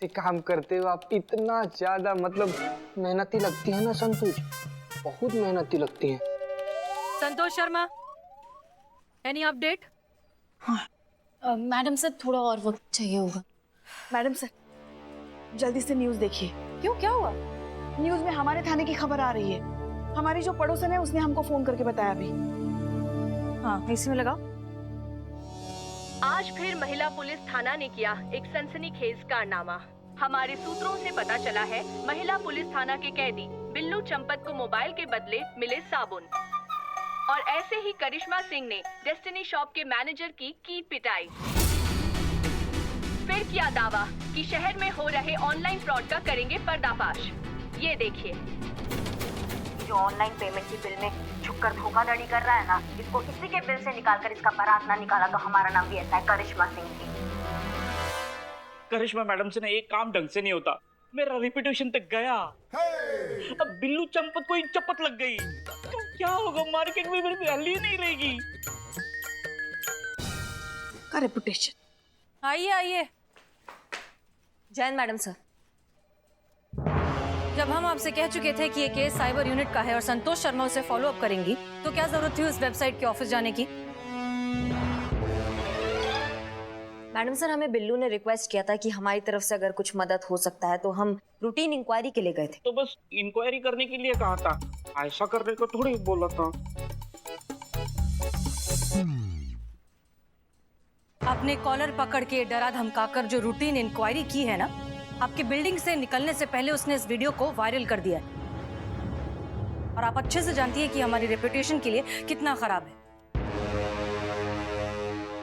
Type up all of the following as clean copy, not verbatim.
एक काम करते हो आप, इतना ज्यादा मतलब मेहनती लगती है ना संतोष, बहुत मेहनती लगती है। Santosh Sharma, any update? हाँ मैडम सर, थोड़ा और वक्त चाहिए होगा। मैडम सर, जल्दी से न्यूज़ देखिए। क्यों, क्या हुआ? न्यूज़ में हमारे थाने की खबर आ रही है। हमारी जो पड़ोसन है उसने हमको फोन करके बताया अभी। हाँ, इसी में लगाओ। आज फिर महिला पुलिस थाना ने किया एक सनसनीखेज कारनामा। हमारे सूत्रों से पता चला है महिला पुलिस थाना के कैदी बिल्लू चंपत को मोबाइल के बदले मिले साबुन। और ऐसे ही करिश्मा सिंह ने डेस्टिनी शॉप के मैनेजर की पिटाई। फिर किया दावा कि शहर में हो रहे ऑनलाइन फ्रॉड का करेंगे पर्दाफाश। ये देखिए, जो ऑनलाइन पेमेंट की बिल में छुपकर धोखाधड़ी कर रहा है ना, इसको इसी के बिल से निकालकर इसका बारात ना निकाला तो हमारा नाम भी ऐसा है, करिश्मा सिंह जी। करिश्मा मैडम से ना एक काम ढंग से नहीं होता, मेरा रेपुटेशन तक गया। अब बिल्लू चंपत को एक चपत लग गई तो क्या होगा, मार्केट में मेरी वैल्यू नहीं रहेगी। का रेपुटेशन। आइए आइए। जैन मैडम सर, जब हम आपसे कह चुके थे कि ये केस साइबर यूनिट का है और संतोष शर्मा उसे फॉलो अप करेंगी, तो क्या जरूरत थी उस वेबसाइट के ऑफिस जाने की? मैडम सर हमें बिल्लू ने रिक्वेस्ट किया था कि हमारी तरफ से अगर कुछ मदद हो सकता है तो हम रूटीन इंक्वायरी के लिए गए थे। तो बस इंक्वायरी करने के लिए कहा था, ऐसा करने को थोड़ी बोला था। आपने कॉलर पकड़ के डरा धमकाकर जो रूटीन इंक्वायरी की है ना, आपकी बिल्डिंग से निकलने से पहले उसने इस वीडियो को वायरल कर दिया है। और आप अच्छे से जानती है कि हमारी रेपुटेशन के लिए कितना खराब है।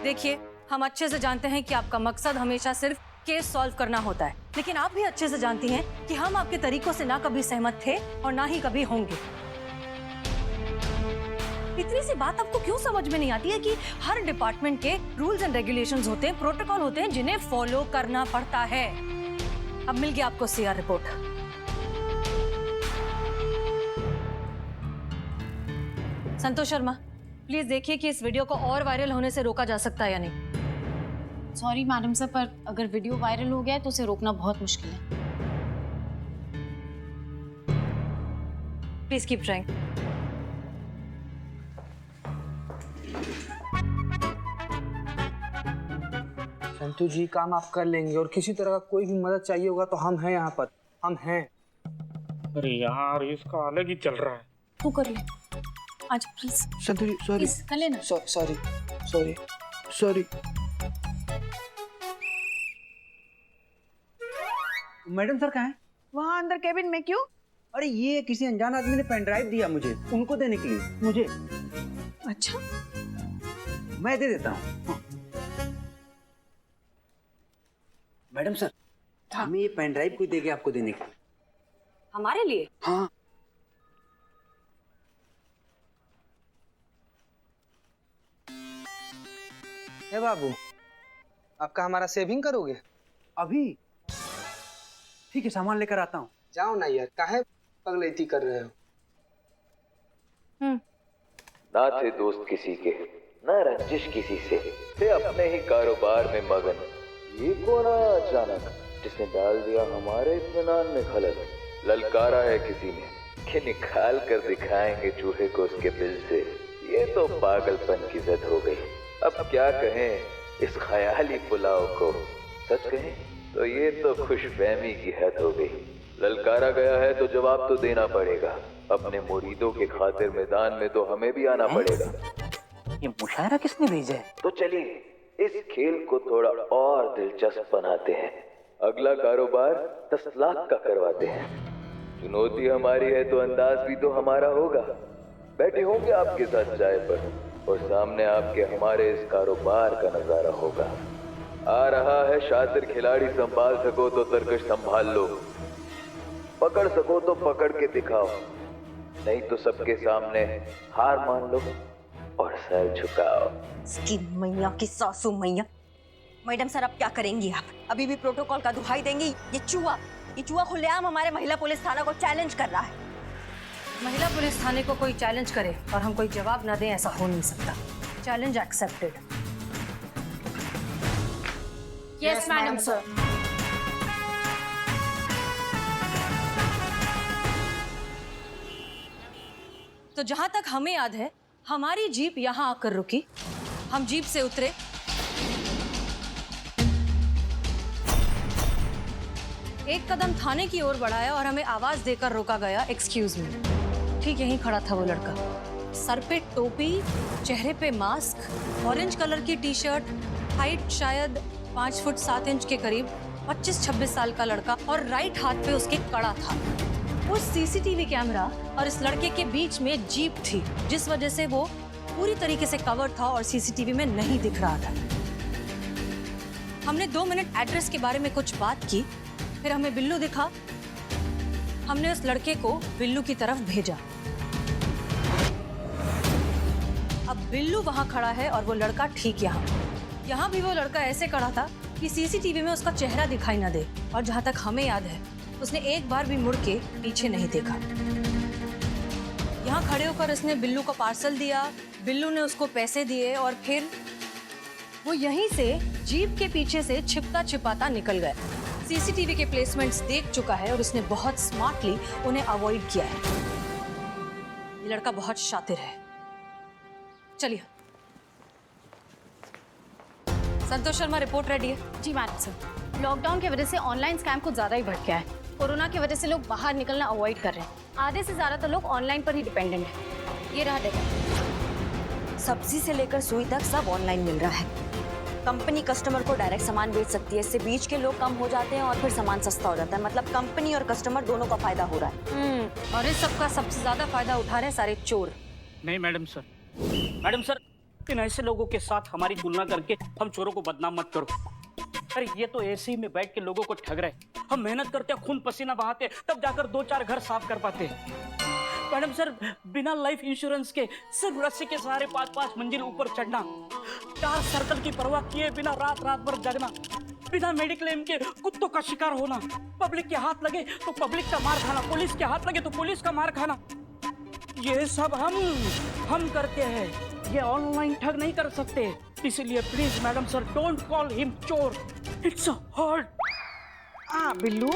देखिए, हम अच्छे से जानते हैं कि आपका मकसद हमेशा सिर्फ केस सॉल्व करना होता है, लेकिन आप भी अच्छे से जानती हैं कि हम आपके तरीकों से ना कभी सहमत थे और ना ही कभी होंगे। इतनी सी बात आपको क्यों समझ में नहीं आती है कि हर डिपार्टमेंट के रूल्स एंड रेगुलेशंस होते हैं, प्रोटोकॉल होते हैं जिन्हें फॉलो करना पड़ता है। अब मिल गया आपको CR report. Santosh Sharma, please देखिए कि इस वीडियो को और वायरल होने से रोका जा सकता है या नहीं। सॉरी मैडम सर, पर अगर वीडियो वायरल हो गया है तो उसे रोकना बहुत मुश्किल है। Please keep trying. Santosh ji, काम आप कर लेंगे और किसी तरह का कोई भी मदद चाहिए होगा तो हम हैं यहाँ पर, हम हैं। अरे यार, इसका अलग ही चल रहा है। तू कर ले आज प्लीज। संतोष जी सॉरी, कर लेना। Sorry sorry sorry. Madam sir कहाँ हैं? वहाँ अंदर केबिन में। क्यों? अरे ये किसी अनजान आदमी ने पेन ड्राइव दिया मुझे, उनको देने के लिए। मुझे अच्छा, मैं दे देता हूँ। हाँ। मैडम सर, हमें ये पेन ड्राइव कोई देगा आपको देने के लिए। हमारे लिए? हाँ। हे बाबू, आपका हमारा सेविंग करोगे? अभी? ठीक है, सामान लेकर आता हूँ। जाओ ना यार, काहे पगलैती कर रहे हो? ना थे दोस्त किसी के, ना रंजिश किसी से, थे अपने ही कारोबार में मगन। ये कौन आया अचानक जिसने डाल दिया हमारे इत्मीनान में खलल। ललकारा है किसी ने कि निकाल कर दिखाएंगे चूहे को उसके बिल से। ये तो पागलपन की जद हो गई। अब क्या कहें इस ख्याली पुलाव को, सच कहें तो ये तो खुशफहमी की हद हो गई। ललकारा गया है तो जवाब तो देना पड़ेगा। अपने मुरीदों के खातिर मैदान में तो हमें भी आना पड़ेगा। ये मुशायरा किसने भेजा है? तो चलिए इस खेल को थोड़ा और दिलचस्प बनाते हैं। अगला कारोबार 10 लाख का करवाते हैं। चुनौती हमारी है तो अंदाज भी तो हमारा होगा। बैठे होंगे आपके साथ चाय पर और सामने आपके हमारे इस कारोबार का नजारा होगा। आ रहा है शातिर खिलाड़ी, संभाल सको तो तरकश संभाल लो, पकड़ सको तो पकड़ के दिखाओ, नहीं तो सबके सामने हार मान लो और सर झुकाओ। इसकी मैया की सासू मैया। मैडम सर, अब क्या करेंगी आप? अभी भी प्रोटोकॉल का दुहाई देंगी? ये चूहा खुलेआम हमारे महिला पुलिस थाना को चैलेंज कर रहा है। महिला पुलिस थाने को कोई चैलेंज करे और हम कोई जवाब ना दें, ऐसा हो नहीं सकता। Challenge accepted. Yes madam sir. तो जहां तक हमें याद है हमारी जीप यहाँ आकर रुकी, हम जीप से उतरे, एक कदम थाने की ओर बढ़ाया और हमें आवाज देकर रोका गया, एक्सक्यूज मी। ठीक यहीं खड़ा था वो लड़का, सर पे टोपी, चेहरे पे मास्क, ऑरेंज कलर की टी शर्ट, हाइट शायद 5 फुट 7 इंच के करीब, 25-26 साल का लड़का, और राइट हाथ पे उसके कड़ा था। उस सीसीटीवी कैमरा और इस लड़के के बीच में जीप थी, जिस वजह से वो पूरी तरीके से कवर था और सीसीटीवी में नहीं दिख रहा था। हमने 2 मिनट एड्रेस के बारे में कुछ बात की, फिर हमें बिल्लू दिखा, हमने उस लड़के को बिल्लू की तरफ भेजा। अब बिल्लू वहां खड़ा है और वो लड़का ठीक यहाँ भी वो लड़का ऐसे खड़ा था कि सीसीटीवी में उसका चेहरा दिखाई ना दे, और जहां तक हमें याद है उसने एक बार भी मुड़ के पीछे नहीं देखा। यहाँ खड़े होकर उसने बिल्लू को पार्सल दिया, बिल्लू ने उसको पैसे दिए और फिर वो यहीं से जीप के पीछे से छिपता छिपाता निकल गया। सीसीटीवी के प्लेसमेंट्स देख चुका है और उसने बहुत स्मार्टली उन्हें अवॉइड किया है। ये लड़का बहुत शातिर है। चलिए, संतोष शर्मा, रिपोर्ट रेडी है? जी मैडम सर। लॉकडाउन की वजह से ऑनलाइन स्कैम कुछ ज़्यादा ही बढ़ गया है। कोरोना की वजह से लोग बाहर निकलना अवॉइड कर रहे हैं। आधे से ज़्यादा तो लोग ऑनलाइन पर ही डिपेंडेंट है। ये रहा डेटा। सब्जी से लेकर सुई तक सब ऑनलाइन मिल रहा है। कंपनी कस्टमर को डायरेक्ट सामान बेच सकती है, इससे बीच के लोग कम हो जाते हैं और फिर सामान सस्ता हो जाता है। मतलब कंपनी और कस्टमर दोनों का फायदा हो रहा है। और इस सब का सबसे ज्यादा फायदा उठा रहे हैं सारे चोर। नहीं मैडम सर, इन ऐसे लोगों के साथ हमारी तुलना करके हम चोरों को बदनाम मत करो। अरे ये तो ऐसे ही में बैठ के लोगों को ठग रहे। हम मेहनत करते, खून पसीना बहाते, तब जाकर 2-4 घर साफ कर पाते। मैडम सर, बिना लाइफ इंश्योरेंस के सिर्फ रस्सी के सहारे 5-5 मंजिल ऊपर चढ़ना, 4 सर्कल की परवाह किए बिना रात भर जगना, बिना मेडिक्लेम के कुत्तों का शिकार होना, पब्लिक के हाथ लगे तो पब्लिक का मार खाना, पुलिस के हाथ लगे तो पुलिस का मार खाना, ये सब हम करते हैं। ये ऑनलाइन ठग नहीं कर सकते। इसीलिए please madam sir, don't call him चोर, इट्स हार्ड। हाँ बिल्लू,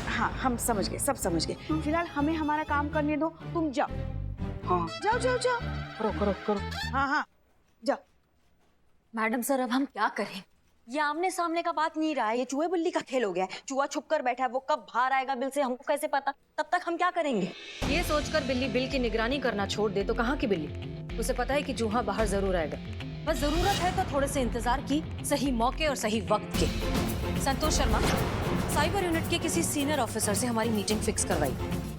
हाँ हम समझ गए, सब समझ गए। फिलहाल हमें हमारा काम करने दो, तुम जाओ। हाँ जाओ। करो। हाँ जाओ। मैडम सर, अब हम क्या करें? ये आमने सामने का बात नहीं रहा है, ये चूहे बिल्ली का खेल हो गया है। चूहा छुप कर बैठा है, वो कब बाहर आएगा बिल से हमको कैसे पता? तब तक हम क्या करेंगे? ये सोचकर बिल्ली बिल की निगरानी करना छोड़ दे तो कहाँ की बिल्ली? उसे पता है कि चूहा बाहर जरूर आएगा, बस जरूरत है तो थोड़े से इंतजार की, सही मौके और सही वक्त के। संतोष शर्मा, साइबर यूनिट के किसी सीनियर ऑफिसर से हमारी मीटिंग फिक्स करवाई।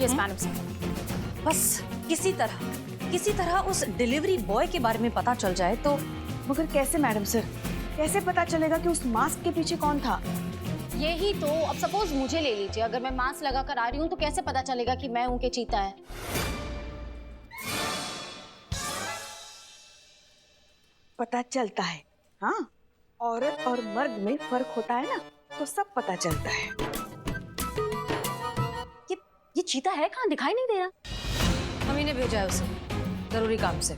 Yes madam sir. बस किसी तरह उस डिलीवरी बॉय के बारे में पता चल जाए तो। मगर कैसे मैडम सर, कैसे पता चलेगा कि उस मास्क के पीछे कौन था? यही तो, अब सपोज मुझे ले लीजिए, अगर मैं मास्क लगा कर आ रही हूँ तो कैसे पता चलेगा कि मैं हूँ कि चीता है? पता चलता है, हाँ। औरत और मर्द में फर्क होता है ना, तो सब पता चलता है। ये चीता है कहाँ? दिखाई नहीं दे रहा। हम इन्हें भेजा है उसे जरूरी काम से।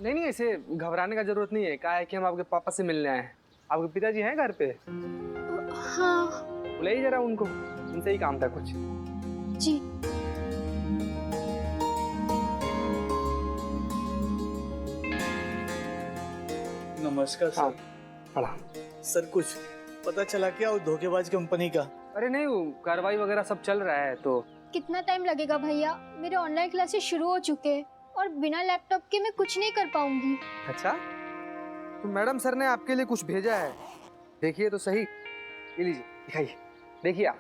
नहीं, ऐसे घबराने का जरूरत नहीं है। कहा है कि हम आपके पापा से मिलने आए हैं। आपके पिताजी हैं घर पे? हाँ बुलाइए जरा उनको, उनसे ही काम था कुछ। जी। नमस्कार सर। हाँ, पढ़ा। सर कुछ पता चला क्या उस धोखेबाज कंपनी का? अरे नहीं, वो कार्रवाई वगैरह सब चल रहा है। तो कितना टाइम लगेगा भैया? मेरे ऑनलाइन क्लासेस शुरू हो चुके हैं और बिना लैपटॉप के मैं कुछ नहीं कर पाऊंगी। अच्छा, तो मैडम सर ने आपके लिए कुछ भेजा है, देखिए तो सही। ये लीजिए, दिखाइए, देखिए आप।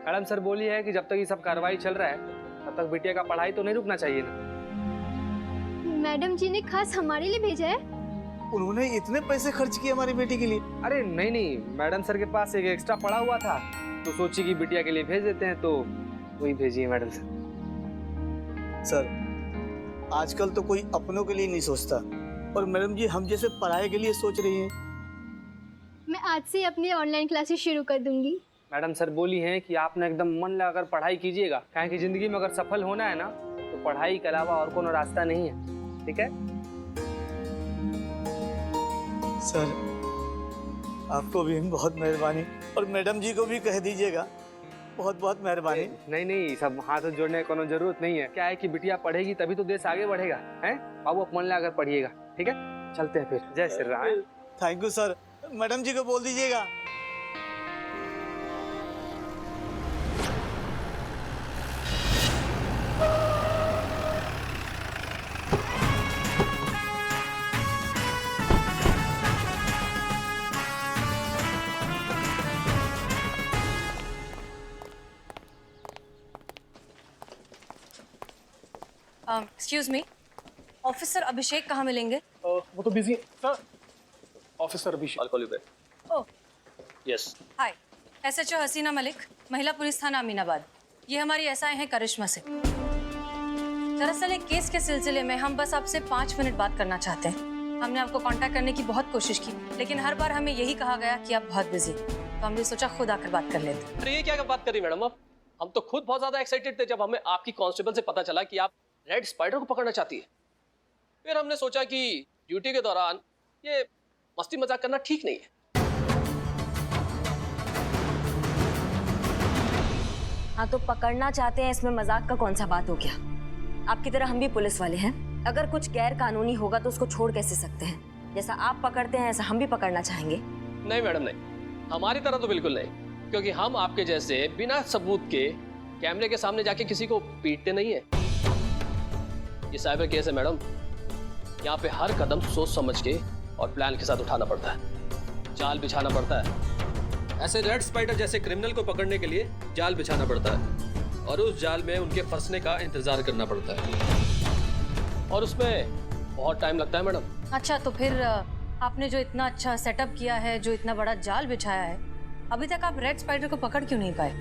मैडम सर बोली है कि जब तक ये सब कार्रवाई चल रहा है तब तक बिटिया का पढ़ाई तो नहीं रुकना चाहिए ना। मैडम जी ने खास हमारे लिए भेजा है? उन्होंने इतने पैसे खर्च किए हमारी बेटी के लिए? अरे नहीं, मैडम सर के पास एक एक्स्ट्रा पड़ा हुआ था तो सोची कि बिटिया के लिए भेज देते हैं, तो वही भेजिए मैडम सर। सर आजकल तो कोई अपनों के लिए नहीं सोचता, और मैडम जी हम जैसे पढ़ाई के लिए सोच रही हैं। मैं आज से अपनी ऑनलाइन क्लासेस शुरू कर दूंगी। मैडम सर बोली हैं कि आप ना एकदम मन लगाकर पढ़ाई कीजिएगा, काहे कि जिंदगी में अगर सफल होना है ना तो पढ़ाई के अलावा और कोनो रास्ता नहीं है, ठीक है? सर आपको भी बहुत मेहरबानी, और मैडम जी को भी कह दीजिएगा बहुत बहुत मेहरबानी। नहीं नहीं, सब हाथ जोड़ने की कोनो जरूरत नहीं है। क्या है कि बिटिया पढ़ेगी तभी तो देश आगे बढ़ेगा, हैं? बाबू आप मन लगा कर पढ़िएगा, ठीक है? चलते हैं फिर। जय Shri Ram. Thank you sir. Madam ji को बोल दीजिएगा। एक्सक्यूज मी, ऑफिसर अभिषेक कहाँ मिलेंगे? वो तो busy sir. Officer Abhishek. I'll call you back. Oh, Yes. Hi, SHO हसीना मलिक, महिला पुलिस थाना अमीनाबाद। ये हमारी एसआई हैं करिश्मा से। दरअसल एक केस के सिलसिले में हम बस आपसे 5 मिनट बात करना चाहते हैं। हमने आपको कांटेक्ट करने की बहुत कोशिश की, लेकिन हर बार हमें यही कहा गया कि आप बहुत बिजी, तो हमने सोचा खुद आकर बात कर लेते। अरे ये क्या बात कर रही मैडम आप? हम तो खुद बहुत ज्यादा एक्साइटेड थे जब हमें आपकी कांस्टेबल से पता चला कि आप रेड स्पाइडर को पकड़ना चाहती है। फिर हमने सोचा कि ड्यूटी के दौरान ये मस्ती मजाक करना ठीक नहीं है। हाँ तो पकड़ना चाहते हैं, इसमें मजाक का कौन सा बात हो गया? आपकी तरह हम भी पुलिस वाले हैं। अगर कुछ गैर कानूनी होगा तो उसको छोड़ कैसे सकते हैं? जैसा आप पकड़ते हैं ऐसा हम भी पकड़ना चाहेंगे। नहीं मैडम नहीं, हमारी तरह तो बिल्कुल नहीं, क्योंकि हम आपके जैसे बिना सबूत के कैमरे के सामने जाके किसी को पीटते नहीं है। ये साइबर केस है मैडम, यहाँ पे हर कदम सोच समझ के और प्लान के साथ उठाना पड़ता है, जाल बिछाना पड़ता है। ऐसे रेड स्पाइडर जैसे क्रिमिनल को पकड़ने के लिए जाल बिछाना पड़ता है और उस जाल में उनके फंसने का इंतजार करना पड़ता है, और उसमें बहुत टाइम लगता है मैडम। अच्छा, तो फिर आपने जो इतना अच्छा सेटअप किया है, जो इतना बड़ा जाल बिछाया है, अभी तक आप रेड स्पाइडर को पकड़ क्यों नहीं पाए?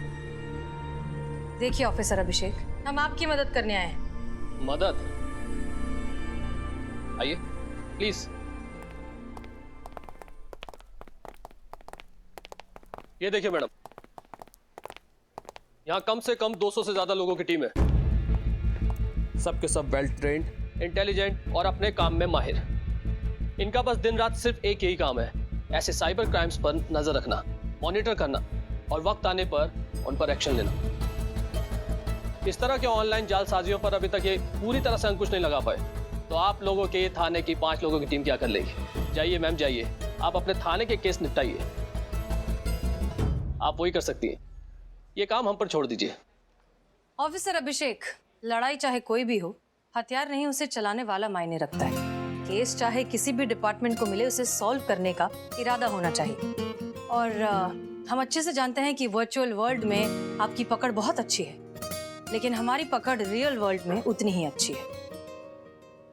देखिए ऑफिसर अभिषेक, हम आपकी मदद करने आए हैं। मदद? आइए प्लीज। ये देखिए मैडम, यहाँ कम से कम 200 से ज्यादा लोगों की टीम है। सबके सब वेल ट्रेन्ड, इंटेलिजेंट और अपने काम में माहिर। इनका बस दिन रात सिर्फ एक यही काम है, ऐसे साइबर क्राइम्स पर नजर रखना, मॉनिटर करना और वक्त आने पर उन पर एक्शन लेना। इस तरह के ऑनलाइन जालसाजियों पर अभी तक ये पूरी तरह से अंकुश नहीं लगा पाए, तो आप लोगों के थाने की 5 लोगों की टीम क्या कर लेगी? जाइए मैम जाइए, आप अपने थाने के केस निपटाइए। आप वही कर सकती हैं, ये काम हम पर छोड़ दीजिए। ऑफिसर अभिषेक, लड़ाई चाहे कोई भी हो, हथियार नहीं उसे चलाने वाला मायने रखता है। केस चाहे किसी भी डिपार्टमेंट को मिले, उसे सॉल्व करने का इरादा होना चाहिए। और हम अच्छे से जानते हैं कि वर्चुअल वर्ल्ड में आपकी पकड़ बहुत अच्छी है, लेकिन हमारी पकड़ रियल वर्ल्ड में उतनी ही अच्छी है।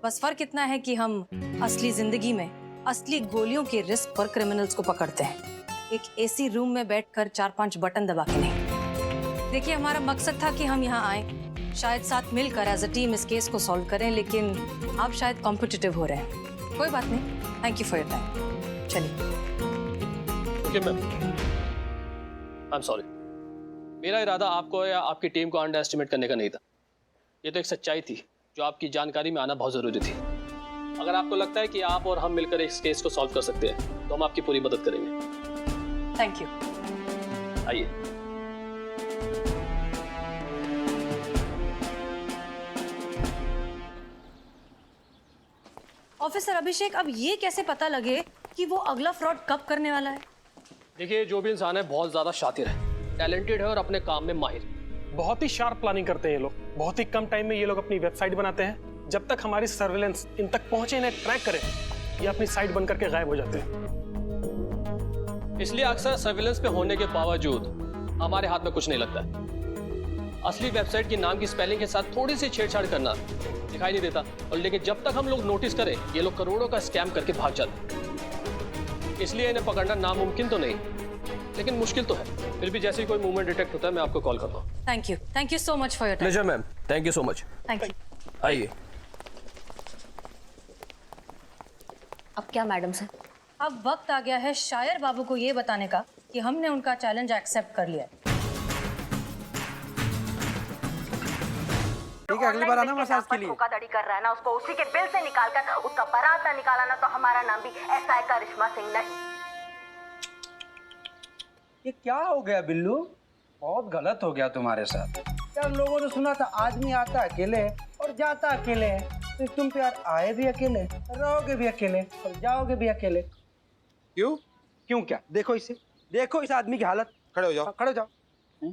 बस फर्क इतना है कि हम असली जिंदगी में असली गोलियों के रिस्क पर क्रिमिनल्स को पकड़ते हैं, एक एसी रूम में बैठकर 4-5 बटन दबा के नहीं। देखिए, हमारा मकसद था कि हम यहाँ आए, शायद साथ मिलकर एज अ टीम इस केस को सॉल्व करें, लेकिन आप शायद कॉम्पिटिटिव हो रहे हैं। कोई बात नहीं, thank you for your time. चलिए। Okay ma'am, I am sorry. मेरा इरादा आपको या आपकी टीम को अंडर एस्टिमेट करने का नहीं था। ये तो एक सच्चाई थी जो आपकी जानकारी में आना बहुत ज़रूरी थी। अगर आपको लगता है कि आप और हम मिलकर इस केस को सॉल्व कर सकते हैं तो हम आपकी पूरी मदद करेंगे। Thank you. आइए। ऑफिसर अभिषेक, अब ये कैसे पता लगे कि वो अगला फ्रॉड कब करने वाला है? देखिए, जो भी इंसान है बहुत ज़्यादा शातिर है, टैलेंटेड है और अपने काम में माहिर। बहुत ही शार्प प्लानिंग करते हैं ये लोग। बहुत ही कम टाइम में ये लोग अपनी वेबसाइट बनाते हैं। जब तक हमारी सर्विलेंस इन तक पहुंचे, इन्हें ट्रैक करे, ये अपनी साइट बंद करके गायब हो जाते हैं। इसलिए अक्सर सर्विलेंस पे होने के बावजूद हमारे हाथ में कुछ नहीं लगता। असली वेबसाइट के नाम की स्पेलिंग के साथ थोड़ी सी छेड़छाड़ करना दिखाई नहीं देता, और लेकिन जब तक हम लोग नोटिस करें, ये लोग करोड़ों का स्कैम करके भाग जाते। इसलिए इन्हें पकड़ना नामुमकिन तो नहीं, लेकिन मुश्किल तो है। फिर भी जैसे ही कोई मूवमेंट डिटेक्ट होता है, मैं आपको कॉल करता हूँ। Thank you so much for your time. Pleasure ma'am, thank you so much. Thank you. आइए। अब क्या मैडम सर? अब वक्त आ गया है शायर बाबू को ये बताने का कि हमने उनका चैलेंज एक्सेप्ट कर लिया है। ठीक है, अगली बार आना मसाज के लिए। धोखाधड़ी कर रहा है ना, उसको उसी के बिल से निकाल कर उसका बारात ना निकाला ना, तो हमारा नाम भी एसआई करिश्मा सिंह नहीं। ये क्या हो गया बिल्लू? बहुत गलत हो गया तुम्हारे साथ। यार लोगों ने सुना था आदमी आता अकेले और जाता अकेले है, तो तुम तो यार आए भी अकेले, रहोगे भी अकेले और जाओगे भी अकेले। क्यों? क्यों क्या? देखो इसे, देखो इस आदमी की हालत। खड़े हो जाओ, खड़े हो जाओ।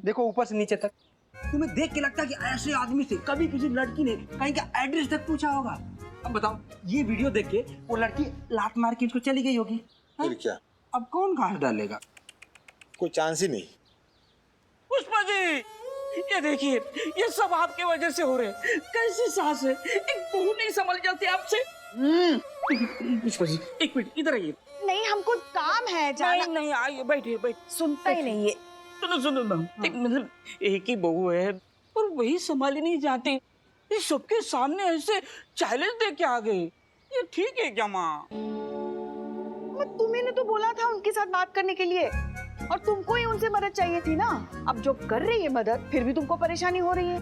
देखो ऊपर से नीचे तक। तुम्हें देख के लगता है कि ऐसे आदमी से कभी किसी लड़की ने कहीं का एड्रेस तक पूछा होगा? अब बताओ, ये वीडियो देख के वो लड़की लात मार के इसको चली गई होगी। फिर क्या? अब कौन घास डालेगा? कोई चांस ही नहीं। पुष्पा जी, ये देखिए, ये सब आपके वजह से हो रहे। कैसी सास है, एक बहू नहीं संभल जाती आपसे। पुष्पा जी, एक मिनट इधर आइए। नहीं, हमको काम है जाना। नहीं, आइए, बैठिए, सुनता ही नहीं है। सुनो ना, मतलब एक ही बहू है और वही संभाली नहीं जाती, ये सबके सामने ऐसे चैलेंज दे के आ गए, ये ठीक है क्या माँ? तुम्हें तो बोला था उनके साथ बात करने के लिए, और तुमको ही उनसे मदद चाहिए थी ना। अब जो कर रही है मदद, फिर भी तुमको परेशानी हो रही है।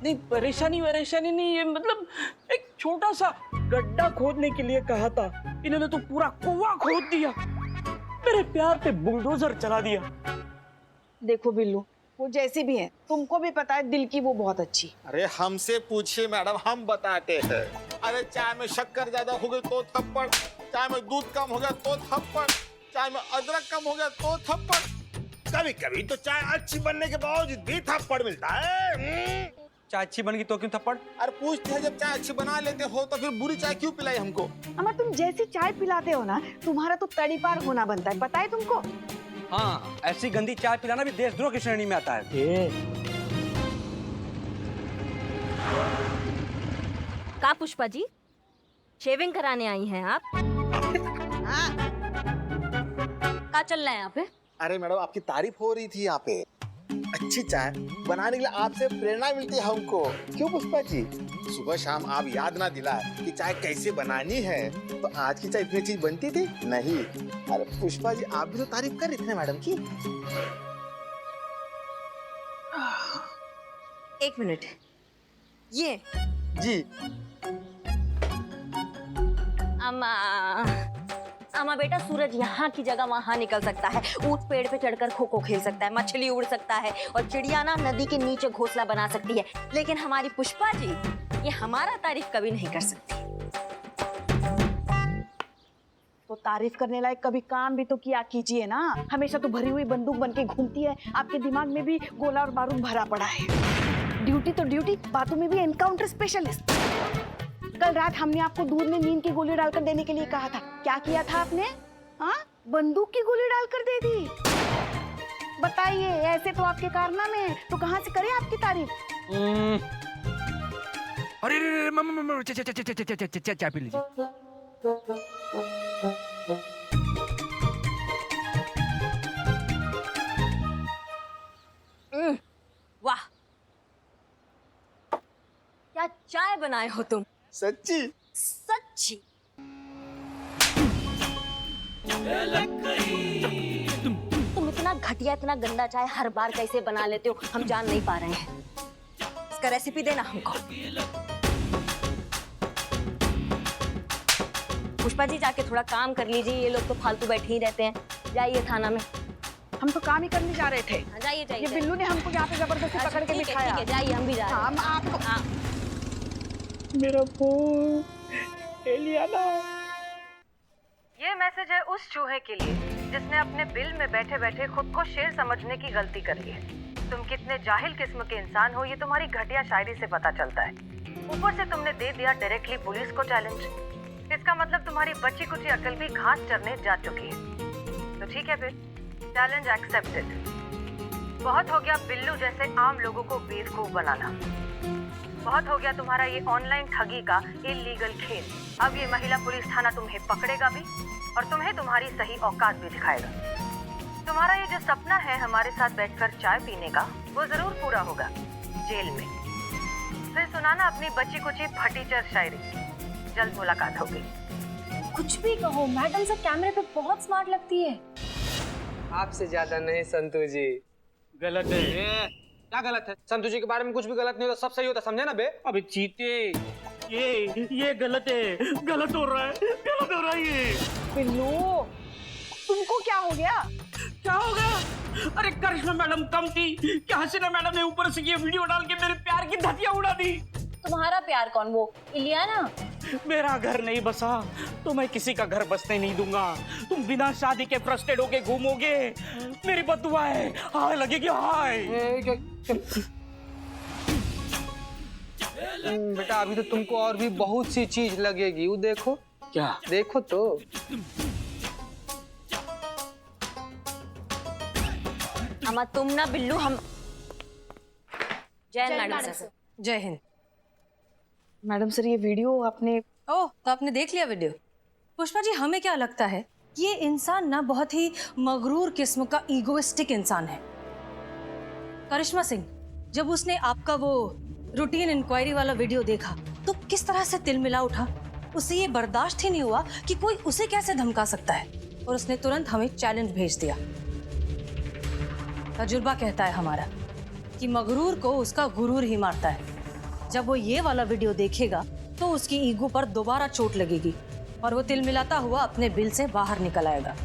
नहीं, परेशानी नहीं है, मतलब एक छोटा सा गड्ढा खोदने के लिए कहा था, इन्होंने तो पूरा कुआं खोद दिया, मेरे प्यार पे बुलडोजर चला दिया। देखो बिल्लू, वो जैसी भी है, तुमको भी पता है दिल की वो बहुत अच्छी। अरे हमसे पूछिए मैडम, हम बताते हैं। अरे चाय में शक्कर ज्यादा हो गई तो थप्पड़, चाय में दूध कम हो गया तो थप्पड़, चाय में अदरक कम हो गया तो थप्पड़। कभी कभी तो चाय अच्छी बनने के बावजूद भी थप्पड़ मिलता है। चाय अच्छी बन गई तो क्यों थप्पड़? अरे पूछते हैं, जब चाय अच्छी बना लेते हो तो फिर बुरी चाय क्यों पिलाई हमको? अम्मा, तुम जैसी चाय पिलाते हो ना, तुम्हारा तो तड़ीपार होना बनता है, पता है तुमको? हाँ, ऐसी गंदी चाय पिलाना भी देशद्रोह की श्रेणी में आता है। का पुष्पा जी, शेविंग कराने आई हैं आप? का चल रहा है यहाँ पे? अरे मैडम, आपकी तारीफ हो रही थी यहाँ पे। अच्छी चाय बनाने के लिए आपसे प्रेरणा मिलती है हमको, क्यों पुष्पा जी? सुबह शाम आप याद ना दिलाए कि चाय कैसे बनानी है, तो आज की चाय इतनी चीज बनती थी नहीं। अरे पुष्पा जी, आप भी तो तारीफ कर रही थी मैडम की। एक मिनट, ये जी अम्मा बेटा, सूरज यहाँ की जगह वहाँ निकल सकता है, ऊंट पेड़ पे चढ़कर खो खो खेल सकता है, मछली उड़ सकता है और चिड़िया ना नदी के नीचे घोंसला बना सकती है, लेकिन हमारी पुष्पा जी ये हमारा तारीफ कभी नहीं कर सकती। तो तारीफ करने लायक कभी काम भी तो किया कीजिए ना। हमेशा तो भरी हुई बंदूक बन के घूमती है, आपके दिमाग में भी गोला और बारूद भरा पड़ा है। ड्यूटी तो ड्यूटी, बातों में भी एनकाउंटर स्पेशलिस्ट। कल रात हमने आपको दूध में नींद की गोली डालकर देने के लिए कहा था, क्या किया था आपने? हाँ, बंदूक की गोली डालकर दे दी। बताइए, ऐसे तो आपके कारनामे हैं, तो कहाँ से करें आपकी तारीफ? अरे मम्मा, चाय पी लीजिए। वाह, क्या चाय बनाए हो तुम। सच्ची? सच्ची। तुम इतना घटिया, इतना गंदा चाय हर बार कैसे बना लेते हो, हम जान नहीं पा रहे हैं। इसका रेसिपी देना हमको। पुष्पा जी, जाके थोड़ा काम कर लीजिए, ये लोग तो फालतू बैठे ही रहते हैं। जाइए थाना में। हम तो काम ही करने जा रहे थे। हाँ, जाइए जाइए। ये बिल्लू ने हमको यहाँ पे जबरदस्ती पकड़ के बिठाया। ठीक है, जाइए, हम भी जा रहे हैं। हम आपको मेरा फोन एलियाना। ये मैसेज है उस चूहे के लिए जिसने अपने बिल में बैठे बैठे खुद को शेर समझने की गलती कर ली है। तुम कितने जाहिल किस्म के इंसान हो, ये तुम्हारी घटिया शायरी से पता चलता है। ऊपर से तुमने दे दिया डायरेक्टली पुलिस को चैलेंज। इसका मतलब तुम्हारी बच्ची कुची अकल भी घास चरने जा चुकी है। तो ठीक है फिर, चैलेंज एक्सेप्टेड। बहुत हो गया बिल्लू जैसे आम लोगों को बेवकूफ बनाना। बहुत हो गया तुम्हारा ये ऑनलाइन ठगी का इलीगल खेल। अब ये महिला पुलिस थाना तुम्हें पकड़ेगा भी और तुम्हें तुम्हारी सही औकात भी दिखाएगा। तुम्हारा ये जो सपना है हमारे साथ बैठकर चाय पीने का, वो जरूर पूरा होगा जेल में। फिर सुनाना अपनी बच्ची कुची फटीचर शायरी। जल्द मुलाकात होगी। कुछ भी कहो, मैडम से कैमरे पे बहुत स्मार्ट लगती है। आपसे ज्यादा नहीं संतू जी। गलत है। क्या गलत है? संतू जी के बारे में कुछ भी गलत नहीं होता, सब सही होता, समझे ना बे? अबे चीते, ये गलत है, गलत हो रहा है, गलत हो रहा है ये। बिल्लू, तुमको क्या हो गया? क्या हो गया? अरे करिश्मा मैडम कम थी कि हसीना मैडम ने ऊपर से ये वीडियो डाल के मेरे प्यार की धतिया उड़ा दी। तुम्हारा प्यार कौन? वो इलियाना? मेरा घर नहीं बसा तो मैं किसी का घर बसने नहीं दूंगा। तुम बिना शादी के फ्रस्ट्रेट होके घूमोगे, मेरी बददुआ है। हाय लगेगी हाय। बेटा अभी तो तुमको और भी बहुत सी चीज लगेगी, वो देखो। क्या? देखो तो। अम्मा तुम ना बिल्लू हम जय मैडम सर। जय हिंद। मैडम सर ये वीडियो आपने ओह, तो आपने देख लिया वीडियो? पुष्पा जी, हमें क्या लगता है ये इंसान ना बहुत ही मगरूर किस्म का ईगोइस्टिक इंसान है। करिश्मा सिंह, जब उसने आपका वो रूटीन इंक्वायरी वाला वीडियो देखा तो किस तरह से तिलमिला उठा। उसे ये बर्दाश्त ही नहीं हुआ कि कोई उसे कैसे धमका सकता है, और उसने तुरंत हमें चैलेंज भेज दिया। तजुर्बा कहता है हमारा कि मगरूर को उसका गुरूर ही मारता है। जब वो ये वाला वीडियो देखेगा तो उसकी ईगो पर दोबारा चोट लगेगी और वो तिलमिलाता हुआ अपने बिल से बाहर निकल आएगा।